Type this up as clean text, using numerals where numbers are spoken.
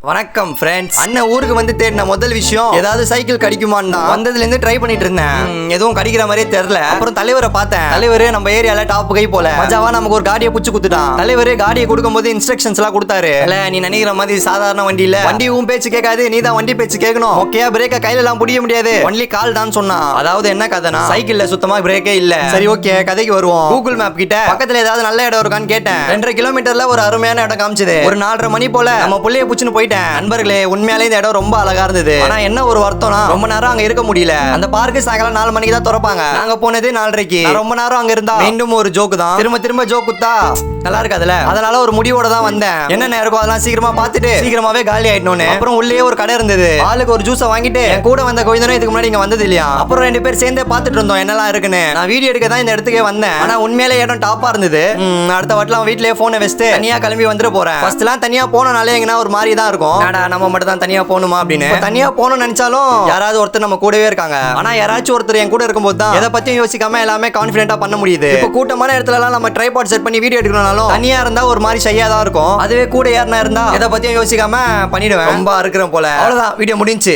வணக்கம் ஃப்ரெண்ட்ஸ். அண்ணன் ஊருக்கு வந்து தேடின முதல் விஷயம் ஏதாவது சைக்கிள் கிடைக்குமான்னு தான். வந்ததுல இருந்து ட்ரை பண்ணிட்டு இருந்தேன். எதுவும் கிடைக்கிற மாதிரியே தெரியல. அப்புறம் தலைவரை பார்த்தேன். தலைவர் நம்ம ஏரியால டாப் கை போல மஜாவா நமக்கு ஒரு காடியை புடிச்சு குத்துட்டான். தலைவர் காடியை கொடுக்கும்போது இன்ஸ்ட்ரக்ஷன்ஸ் எல்லாம் கொடுத்தாரு. இல்ல நீ நினைக்கிற மாதிரி சாதாரண வண்டி இல்ல. வண்டி உன் பேச்சு கேட்காது, நீ தான் வண்டி பேச்சு கேட்கணும். ஓகே, பிரேக்க கையில எல்லாம் பிடிக்க முடியாது, ஒன்லி கால் தான் சொன்னா. அதாவது என்ன கதைனா சைக்கிள்ல சுத்தமா பிரேக்கே இல்ல. சரி ஓகே, கதைக்கு வருவோம். கூகுள் மேப் கிட்ட பக்கத்துல ஏதாவது நல்ல இடம் இருக்கான்னு கேட்டேன். 2.5 கிலோமீட்டர்ல ஒரு அருமையான இடம் காமிச்சது. ஒரு 4:30 மணி போல நம்ம புள்ளைய புடிச்சுன்னு போயிட்டேன். நண்பர்களே, உண்மையாலே இந்த இடம் ரொம்ப அழகா இருந்தது. ஆனா என்ன ஒரு வருத்தம்னா ரொம்ப நேரம் அங்க இருக்க முடியல. அந்த பார்க்கு சாயங்காலம் 4 மணிக்கு தான் திறப்பாங்க. நாங்க போனது 4:30க்கு. ரொம்ப நேரம் அங்க இருந்தா மீண்டும் ஒரு ஜோக்கு தான். திரும்ப ஜோக் குத்தா நல்லா இருக்காதுல. அதனால ஒரு முடிவோட தான் வந்தேன். என்ன நேரம் அதெல்லாம் சீக்கிரமா பார்த்துட்டு சீக்கிரமாவே காலி ஆயிட்டோன்னு. அப்புறம் உள்ளே ஒரு கடை இருந்தது. ஆளுக்கு ஒரு ஜூஸை வாங்கிட்டு என் கூட வந்த கோவிந்தனும் இதுக்கு முன்னாடி இங்க வந்தது இல்லையா. அப்புறம் 2 பேர் சேர்ந்தே பார்த்துட்டு இருந்தோம் என்னெல்லாம் இருக்குன்னு. நான் வீடியோ எடுக்க தான் இந்த இடத்துக்கே வந்தேன். ஆனா உண்மையிலே இடம் டாப்பா இருந்தது. அடுத்த வாட்டிலாம் வீட்லயே போனை வச்சுட்டு தனியா கிளம்பி வந்துட போறேன். ஃபர்ஸ்ட் எல்லாம் தனியா போனாலே எங்கன்னா ஒரு மாதிரி தான் இருக்கும். நம்ம மட்டும் தான் தனியா போகணுமா அப்படின்னு. தனியா போகணும்னு நினைச்சாலும் யாராவது ஒருத்தர் நம்ம கூடவே இருக்காங்க. ஆனா யாராச்சும் ஒருத்தர் என் கூட இருக்கும்போது தான் எதை பத்தியும் யோசிக்காம எல்லாமே கான்ஃபிடென்ட்டா பண்ண முடியுது. இப்போ கூட்டமான இடத்துல எல்லாம் நம்ம ட்ரைபாட் செட் பண்ணி வீடியோ எடுக்கணும்னாலும் தனியா இருந்தா ஒரு மாதிரி ஷையா தான் இருக்கும். அதுவே கூட யாருனா இருந்தா எதை பத்தியும் யோசிக்காம பண்ணிடுவேன். ரொம்ப இருக்கிறேன் போல. அவ்வளவுதான், வீடியோ முடிஞ்சு.